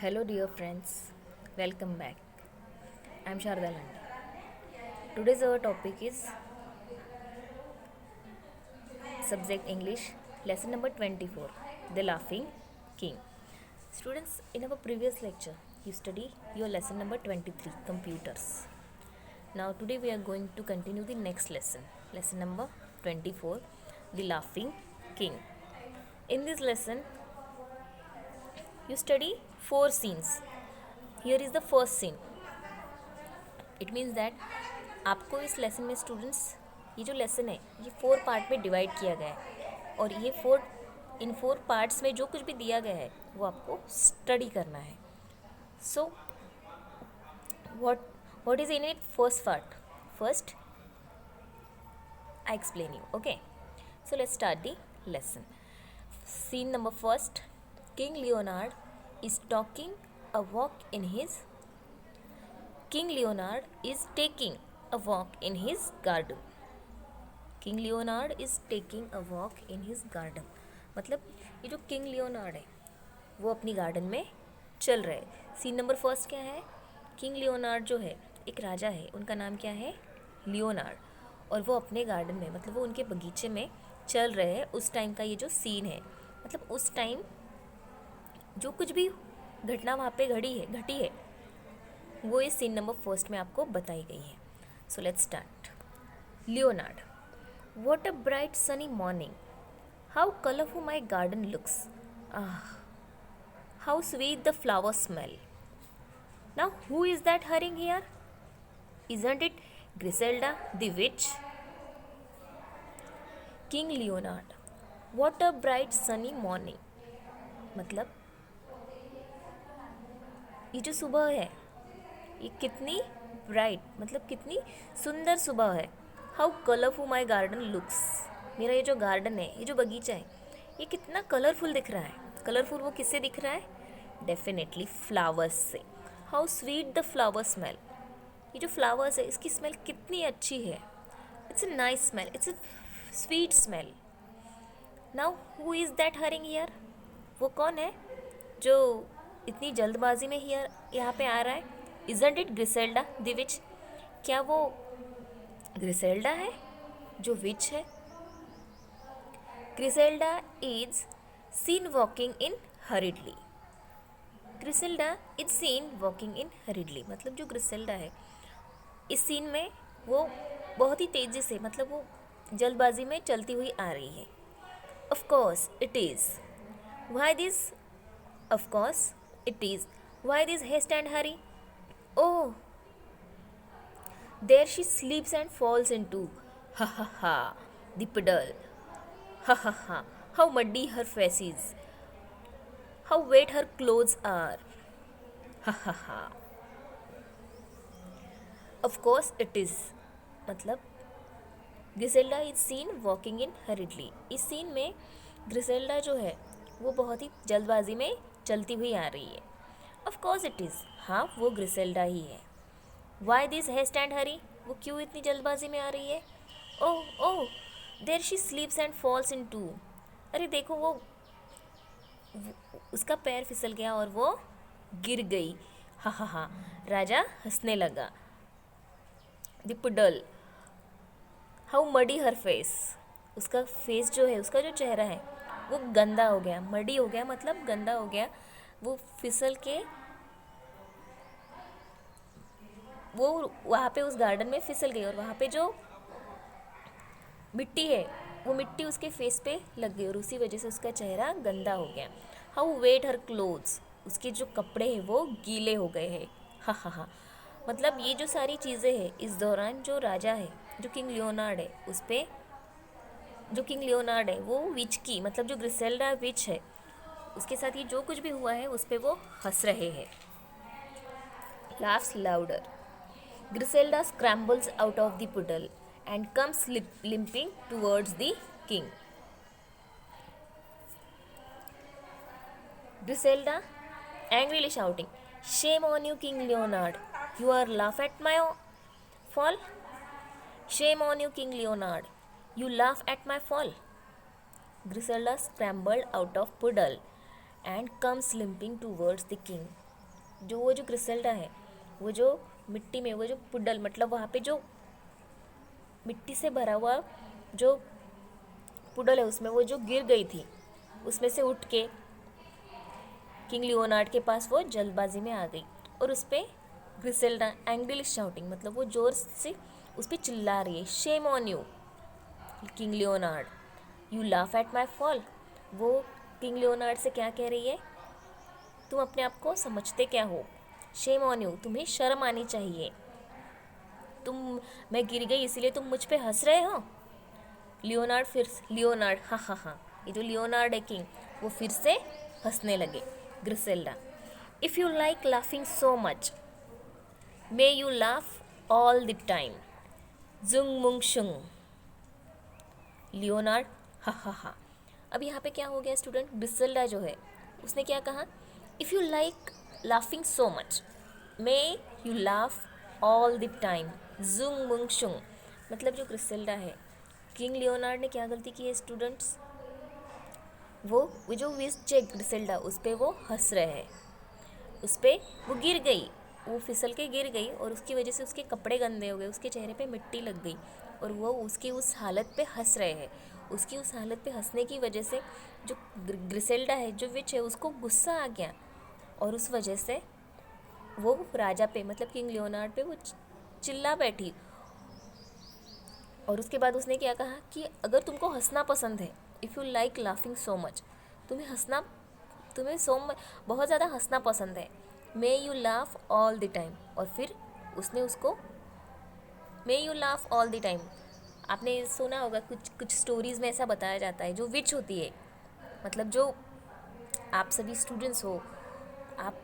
Hello, dear friends. Welcome back. I'm Sharda Landi. Today's our topic is subject English, lesson number 24, The Laughing King. Students, in our previous lecture, you study your lesson number 23, Computers. Now, today we are going to continue the next lesson number 24, The Laughing King. In this lesson, you study 4 scenes. Here is the first scene. It means that आपको इस lesson में students ये जो lesson है ये 4 part में divide किया गया है और ये 4 पार्ट्स में जो कुछ भी दिया गया है वो आपको स्टडी करना है. So what is in it first part. First I explain you. Okay, so let's start the lesson. Scene number first. King Leonard is talking a walk in his King Leonard is taking a walk in his garden. King Leonard is taking a walk in his garden. मतलब ये जो king Leonard है वो अपनी garden में चल रहे हैं. सीन नंबर फर्स्ट क्या है? किंग लियोनार्ड जो है एक राजा है, उनका नाम क्या है? लियोनार्ड. और वो अपने गार्डन में मतलब वो उनके बगीचे में चल रहे हैं. उस टाइम का ये जो सीन है मतलब उस टाइम जो कुछ भी घटना वहाँ पे घटी है वो इस सीन नंबर फर्स्ट में आपको बताई गई है. So let's start. Leonard. What a bright sunny morning. How colourful my garden looks. How sweet the flower smell. Now who is that hurrying here? Isn't it Griselda the witch? King Leonard. What a bright sunny morning. मतलब ये जो सुबह है ये कितनी bright मतलब कितनी सुंदर सुबह है. How colourful my garden looks. मेरा ये जो गार्डन है ये जो बगीचा है ये कितना कलरफुल दिख रहा है. कलरफुल वो किससे दिख रहा है? डेफिनेटली फ्लावर्स से. How sweet the flower smell. ये जो फ्लावर्स है इसकी स्मेल कितनी अच्छी है. It's a nice smell, it's a sweet smell. Now who is that hurrying here. वो कौन है जो इतनी जल्दबाजी में हियर यहाँ पे आ रहा है? Isn't it Griselda the witch. क्या वो ग्रिसेल्डा है जो विच है? Griselda is seen walking in hurriedly. Griselda is seen walking in hurriedly मतलब जो ग्रिसेल्डा है इस सीन में वो बहुत ही तेज़ी से मतलब वो जल्दबाजी में चलती हुई आ रही है. Of course it is. Why this? Of course it is. Why this haste and hurry? Oh, there she sleeps and falls into. Ha ha ha, the puddle. Ha ha ha, how muddy her face is. How wet her clothes are. Ha ha ha. Of course it is. मतलब Griselda is seen walking in hurriedly. इस scene में ग्रिसेल्डा जो है वो बहुत ही जल्दबाजी में चलती हुई आ रही है. Of course it is. हाँ वो ग्रिसेल्डा ही है. Why this haste and hurry. वो क्यों इतनी जल्दबाजी में आ रही है? Oh oh, there she slips and falls in too. अरे देखो वो उसका पैर फिसल गया और वो गिर गई. हा हा हा. राजा हंसने लगा. The poodle. How muddy her face. उसका फेस जो है उसका जो चेहरा है वो गंदा हो गया. मडी हो गया मतलब गंदा हो गया. वो फिसल के वो वहाँ पे उस गार्डन में फिसल गई और वहाँ पे जो मिट्टी है वो मिट्टी उसके फेस पे लग गई और उसी वजह से उसका चेहरा गंदा हो गया. How wet her clothes. उसके जो कपड़े हैं वो गीले हो गए हैं. हा हा हा. मतलब ये जो सारी चीज़ें हैं इस दौरान जो राजा है जो किंग लियोनार्ड है उस पर जो किंग लियोनार्ड है वो विच की मतलब जो ग्रिसेल्डा विच है उसके साथ ये जो कुछ भी हुआ है उस पर वो हंस रहे हैं. Laughs louder. Griselda scrambles out of the puddle and comes limping towards the king. Griselda angrily shouting, "Shame on you, King Leonard! You are laugh at my fall? Shame on you, King Leonard! You laugh at my fall!" Griselda scrambled out of puddle and comes limping towards the king. जो ग्रिसेल्डा है, वो जो मिट्टी में वो जो poodle, मतलब वहाँ पे जो मिट्टी से भरा हुआ जो पुडल है उसमें वो जो गिर गई थी, उसमें से उठ के किंग लियोनार्ड के पास वो जल्दबाजी में आ गई और उस पर ग्रिसेल्डा एंग्रिली शाउटिंग, मतलब वो जोर से उस पर चिल्ला रही है, shame on you king Leonard, you laugh at my fall. वो किंग लियोनार्ड से क्या कह रही है, तुम अपने आप को समझते क्या हो, शेम ऑन यू, तुम्हें शर्म आनी चाहिए, तुम, मैं गिर गई इसीलिए तुम मुझ पे हंस रहे हो। लियोनार्ड हाँ हाँ हाँ, ये जो लियोनार्ड है किंग, वो फिर से हंसने लगे। Griselda, if you like laughing so much, may you laugh all the time, जुंग मुंग शुंग। लियोनार्ड हा हा हा। अब यहाँ पे क्या हो गया स्टूडेंट, ग्रिसेल्डा जो है उसने क्या कहा, if you like laughing so much, may you laugh all the time, जुंग मुंग शुंग। मतलब जो ग्रिसेल्डा है, किंग लियोनार्ड ने क्या गलती की है स्टूडेंट्स, वो जो विच है ग्रिसेल्डा, उस पर वो हंस रहे हैं, उस पर वो गिर गई, वो फिसल के गिर गई और उसकी वजह से उसके कपड़े गंदे हो गए, उसके चेहरे पे मिट्टी लग गई और वो उसकी उस हालत पे हंस रहे हैं। उसकी उस हालत पे हंसने की वजह से जो ग्रिसेल्डा है, जो विच है, उसको गुस्सा आ गया और उस वजह से वो राजा पे, मतलब किंग लियोनार्ड पे वो चिल्ला बैठी। और उसके बाद उसने क्या कहा कि अगर तुमको हंसना पसंद है, if you like laughing so much, तुम्हें हंसना, तुम्हें बहुत ज़्यादा हंसना पसंद है, मे you laugh all the time. और फिर उसने उसको मे you laugh all the time, आपने सुना होगा कुछ कुछ स्टोरीज़ में ऐसा बताया जाता है, जो विच होती है, मतलब जो आप सभी स्टूडेंट्स हो, आप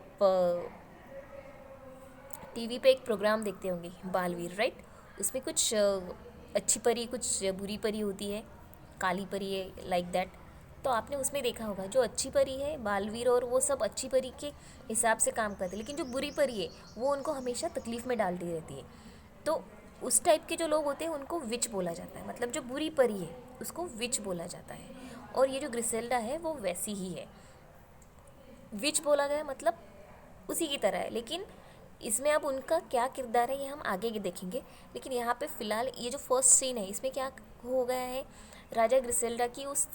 टीवी पे एक प्रोग्राम देखते होंगे बालवीर, राइट, उसमें कुछ अच्छी परी, कुछ बुरी परी होती है, काली परी है, लाइक दैट। तो आपने उसमें देखा होगा जो अच्छी परी है, बालवीर और वो सब अच्छी परी के हिसाब से काम करते हैं, लेकिन जो बुरी परी है वो उनको हमेशा तकलीफ़ में डालती रहती है। तो उस टाइप के जो लोग होते हैं उनको विच बोला जाता है, मतलब जो बुरी परी है उसको विच बोला जाता है। और ये जो ग्रिसेल्डा है वो वैसी ही है, विच बोला गया मतलब उसी की तरह है, लेकिन इसमें अब उनका क्या किरदार है ये हम आगे के देखेंगे। लेकिन यहाँ पे फ़िलहाल ये जो फर्स्ट सीन है इसमें क्या हो गया है, राजा ग्रिसेल्डा की उस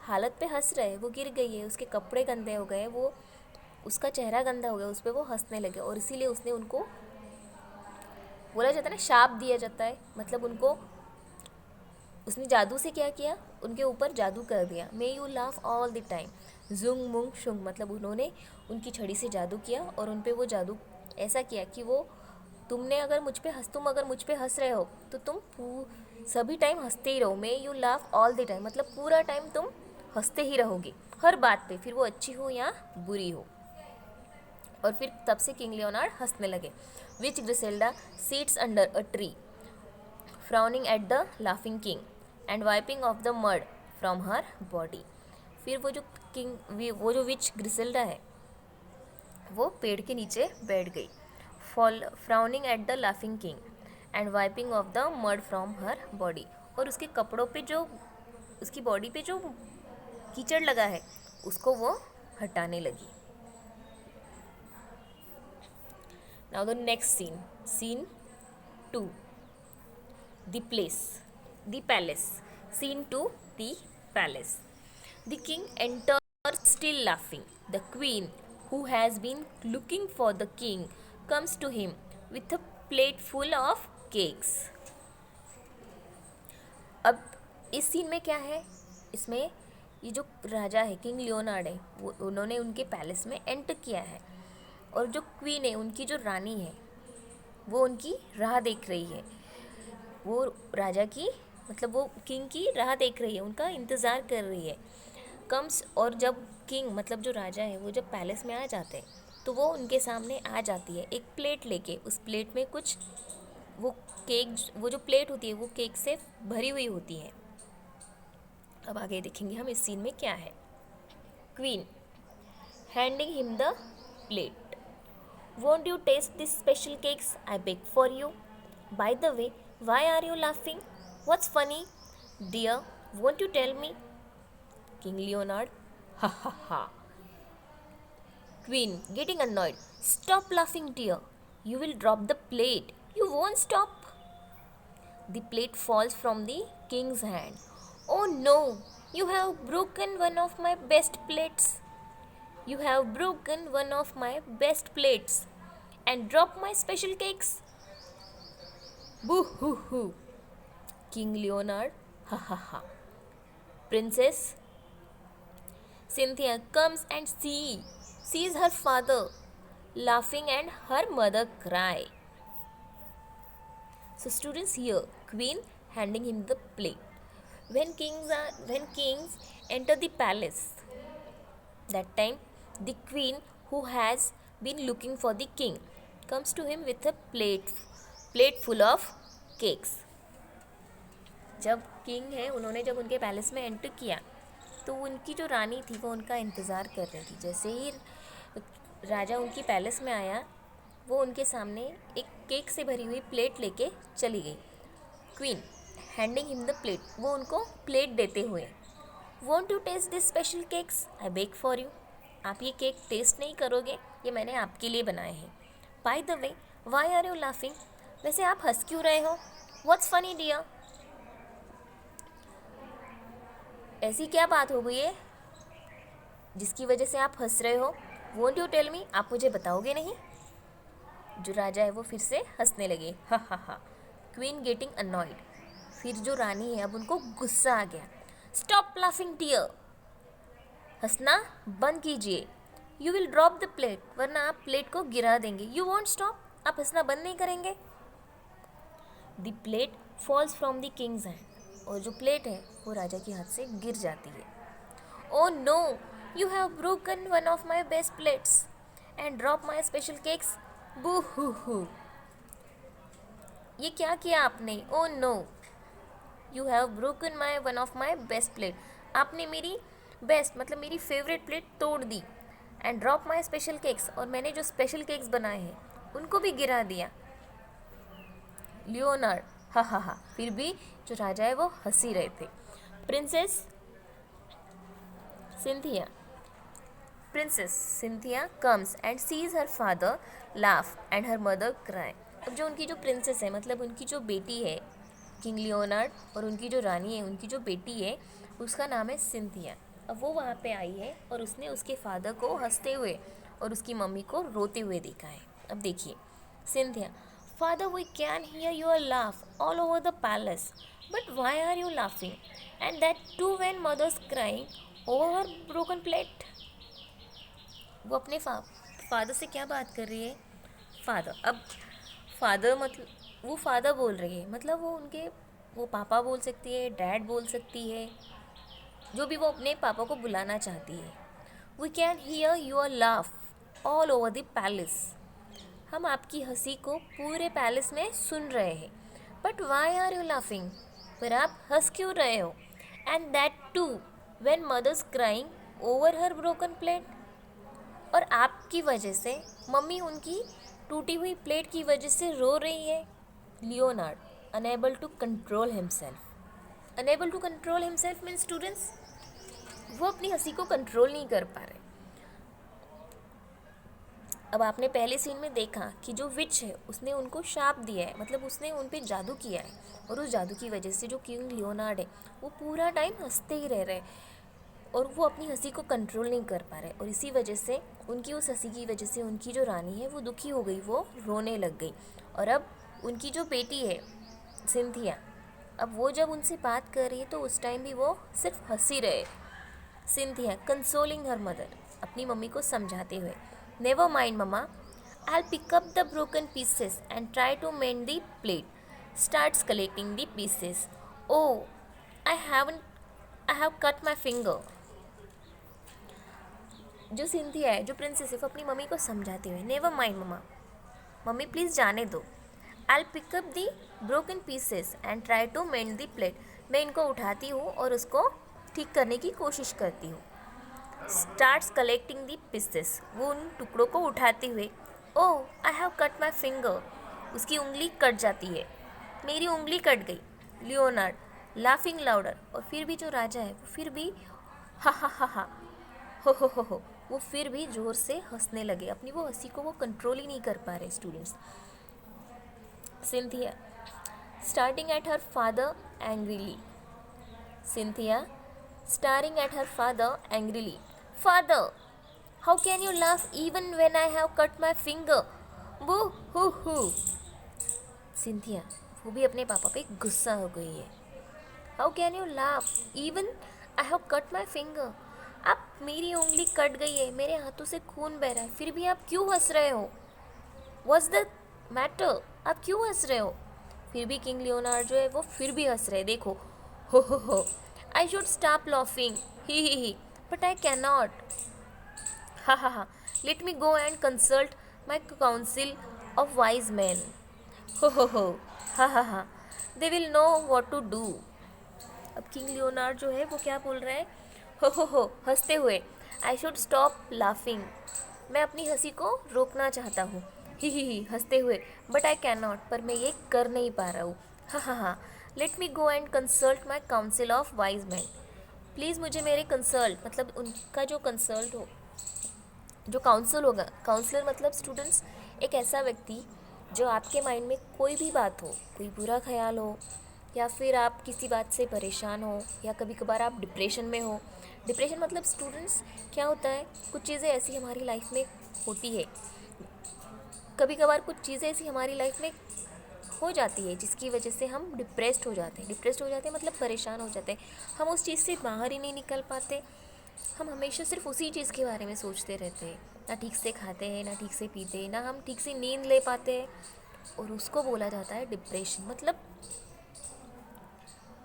हालत पे हंस रहे, वो गिर गई है, उसके कपड़े गंदे हो गए, वो उसका चेहरा गंदा हो गया, उस पर वो हंसने लगे और इसीलिए उसने उनको, बोला जाता है ना, शाप दिया जाता है, मतलब उनको उसने जादू से क्या किया, उनके ऊपर जादू कर दिया, मे you laugh all the time, जुंग मुंग शुंग, मतलब उन्होंने उनकी छड़ी से जादू किया और उन पे वो जादू ऐसा किया कि वो, तुम अगर मुझ पे हंस रहे हो तो तुम सभी टाइम हंसते ही रहो, मे you laugh all the time, मतलब पूरा टाइम तुम हंसते ही रहोगे हर बात पे, फिर वो अच्छी हो या बुरी हो। और फिर तब से किंग लियोनार्ड हंसने लगे। Witch Griselda sits under a tree, frowning at the laughing king and wiping off the mud from her body. फिर वो जो विच ग्रिसेल्डा है वो पेड़ के नीचे बैठ गई, frowning at the laughing king and wiping off the mud from her body. और उसके कपड़ों पे जो, उसकी बॉडी पे जो कीचड़ लगा है उसको वो हटाने लगी। Now the next scene, scene 2, the place, the palace. Scene 2, the palace. The king enters still laughing. The queen, who has been looking for the king, comes to him with a plate full of cakes. अब इस scene में क्या है, इसमें ये जो राजा है king Leonard है, वो उन्होंने उनके पैलेस में एंटर किया है और जो क्वीन है, उनकी जो रानी है, वो उनकी राह देख रही है, वो राजा की, मतलब वो किंग की राह देख रही है, उनका इंतज़ार कर रही है। कम्स, और जब किंग, मतलब जो राजा है, वो जब पैलेस में आ जाते हैं तो वो उनके सामने आ जाती है एक प्लेट लेके, उस प्लेट में कुछ वो केक, वो जो प्लेट होती है वो केक से भरी हुई होती है। अब आगे देखेंगे हम इस सीन में क्या है। Queen handing him the plate, want you taste this special cakes I bake for you, by the way why are you laughing? What's funny? Dear, won't you tell me? King Leonard, ha ha ha. Queen, getting annoyed. Stop laughing, dear. You will drop the plate. You won't stop. The plate falls from the king's hand. Oh no, you have broken one of my best plates. You have broken one of my best plates and dropped my special cakes. Boo hoo hoo. King Leonard, ha ha ha. Princess Cynthia comes and sees her father laughing and her mother cry. So students, here Queen handing him the plate. When kings enter the palace, that time the queen who has been looking for the king comes to him with a plate full of cakes. जब king है उन्होंने जब उनके palace में enter किया तो उनकी जो रानी थी वो उनका इंतज़ार कर रही थी. जैसे ही राजा उनकी पैलेस में आया वो उनके सामने एक केक से भरी हुई प्लेट लेके चली गई. Queen handing him the plate, वो उनको प्लेट देते हुए, want to taste this special cakes, I bake for you. आप ये केक टेस्ट नहीं करोगे, ये मैंने आपके लिए बनाए हैं. By the way, why are you laughing, वैसे आप हंस क्यों रहे हो. व्हाट्स फनी डियर, ऐसी क्या बात हो गई है जिसकी वजह से आप हंस रहे हो. वोंट यू टेल मी, आप मुझे बताओगे नहीं. जो राजा है वो फिर से हंसने लगे, हा हा हा. क्वीन गेटिंग अनॉयड, फिर जो रानी है अब उनको गुस्सा आ गया. स्टॉप लाफिंग डियर, हंसना बंद कीजिए. You will drop the plate, वरना आप प्लेट को गिरा देंगे. यू वॉन्ट स्टॉप, आप हंसना बंद नहीं करेंगे. The plate falls from the Kings hand, और जो प्लेट है वो राजा के हाथ से गिर जाती है. Oh no, you have broken one of my best plates and drop my special cakes. Boo hoo hoo, ये क्या किया आपने. Oh no, you have broken my one of my best plate, आपने मेरी बेस्ट मतलब मेरी फेवरेट प्लेट तोड़ दी. And drop my special cakes, और मैंने जो स्पेशल केक्स बनाए हैं उनको भी गिरा दिया. लियोनार्ड, हा हा हा. फिर भी जो राजा है वो हंसी रहे थे. Princess Cynthia comes and seize her father laugh and her mother cry. अब जो उनकी जो प्रिंसेस है मतलब उनकी जो बेटी है किंग लियोनार्ड, और उनकी जो रानी है उनकी जो बेटी है उसका नाम है सिंथिया. अब वो वहाँ पे आई है और उसने उसके फादर को हंसते हुए और उसकी मम्मी को रोते हुए देखा है. अब देखिए Cynthia, Father, we can hear your laugh all over the palace. But why are you laughing? And that too when mother's crying over her broken plate. वो अपने फादर से क्या बात कर रही है. फादर, अब फादर मतलब वो फादर बोल रही है, मतलब वो पापा बोल सकती है, डैड बोल सकती है, जो भी वो अपने पापा को बुलाना चाहती है. We can hear your laugh all over the palace. हम आपकी हंसी को पूरे पैलेस में सुन रहे हैं. But why are you laughing, पर आप हंस क्यों रहे हो. And that too when mother's crying over her broken plate, और आपकी वजह से मम्मी उनकी टूटी हुई प्लेट की वजह से रो रही है. Leonard, unable to control himself. Unable to control himself means students वो अपनी हंसी को कंट्रोल नहीं कर पा रहे. अब आपने पहले सीन में देखा कि जो विच है उसने उनको शाप दिया है, मतलब उसने उन पे जादू किया है, और उस जादू की वजह से जो किंग लियोनार्ड है वो पूरा टाइम हंसते ही रह रहे और वो अपनी हंसी को कंट्रोल नहीं कर पा रहे. और इसी वजह से उनकी उस हंसी की वजह से उनकी जो रानी है वो दुखी हो गई, वो रोने लग गई. और अब उनकी जो बेटी है सिंथिया, अब वो जब उनसे बात कर रही है तो उस टाइम भी वो सिर्फ हंसी रहे. सिंथिया कंसोलिंग हर मदर, अपनी मम्मी को समझाते हुए, Never mind, Mama. I'll pick up the broken pieces and try to mend the plate. Starts collecting the pieces. Oh, I have cut my finger. जो सिंथिया है, जो princess है, वो अपनी मम्मी को समझाते हुए, Never mind, Mama. Mummy please जाने दो. I'll pick up the broken pieces and try to mend the plate. मैं इनको उठाती हूँ और उसको ठीक करने की कोशिश करती हूँ. स्टार्ट्स कलेक्टिंग दी पीसेस, वो उन टुकड़ों को उठाते हुए, oh I have cut my finger, उसकी उंगली कट जाती है. मेरी उंगली कट गई. लियोनार्ड लाफिंग लाउडर, और फिर भी जो राजा है वो फिर भी हा हा हा हा हो, वो फिर भी जोर से हंसने लगे। अपनी वो हंसी को वो कंट्रोल ही नहीं कर पा रहे students. Cynthia starting at her father angrily. Cynthia staring at her father angrily. Father, how can you laugh even when I have cut my finger? Boo hoo hoo. Cynthia वो भी अपने पापा पे गुस्सा हो गई है। How can you laugh even I have cut my finger. आप मेरी उंगली कट गई है, मेरे हाथों से खून बह रहा है, फिर भी आप क्यों हंस रहे हो? What's the matter? आप क्यों हंस रहे हो? फिर भी किंग लियोनार्ड जो है वो फिर भी हंस रहे। देखो, हो आई शुड स्टॉप लाफिंग ही बट आई कैन नॉट। हा let me go and consult my council of wise man. हो हा they will know what to do. अब किंग लियोनार्ड जो है वो क्या बोल रहा है? हो हंसते हुए, आई शुड स्टॉप लाफिंग। मैं अपनी हंसी को रोकना चाहता हूँ, ही हंसते हुए, बट आई कैन नॉट, पर मैं ये कर नहीं पा रहा हूँ। हा let me go and consult my council of wise man. Please मुझे मेरे कंसल्ट, मतलब उनका जो कंसल्ट हो, जो काउंसिल होगा, काउंसलर मतलब स्टूडेंट्स एक ऐसा व्यक्ति जो आपके माइंड में कोई भी बात हो, कोई बुरा ख्याल हो, या फिर आप किसी बात से परेशान हो, या कभी कभार आप डिप्रेशन में हो। डिप्रेशन मतलब स्टूडेंट्स क्या होता है, कुछ चीज़ें ऐसी हमारी लाइफ में होती है, कभी कभार कुछ चीज़ें ऐसी हमारी लाइफ में हो जाती है जिसकी वजह से हम डिप्रेस्ड हो जाते हैं। डिप्रेस्ड हो जाते हैं मतलब परेशान हो जाते हैं, हम उस चीज़ से बाहर ही नहीं निकल पाते। हम हमेशा सिर्फ उसी चीज़ के बारे में सोचते रहते हैं, ना ठीक से खाते हैं, ना ठीक से पीते हैं, ना हम ठीक से नींद ले पाते हैं, और उसको बोला जाता है डिप्रेशन। मतलब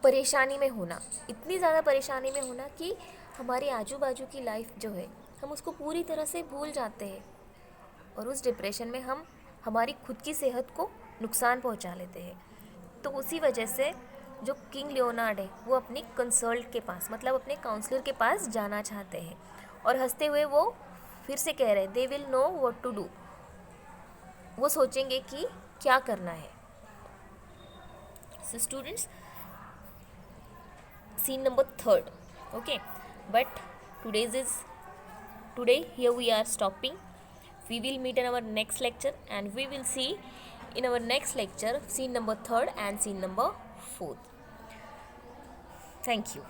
परेशानी में होना, इतनी ज़्यादा परेशानी में होना कि हमारे आजू बाजू की लाइफ जो है हम उसको पूरी तरह से भूल जाते हैं, और उस डिप्रेशन में हम हमारी खुद की सेहत को नुकसान पहुंचा लेते हैं। तो उसी वजह से जो किंग लियोनार्ड है वो अपनी कंसल्ट के पास, मतलब अपने काउंसलर के पास जाना चाहते हैं, और हंसते हुए वो फिर से कह रहे हैं, they will know what to do. वो सोचेंगे कि क्या करना है। So students, scene number 3rd, okay, but today here we are stopping. We will meet in our next lecture, and we will see in our next lecture scene number 3rd and scene number 4th. Thank you.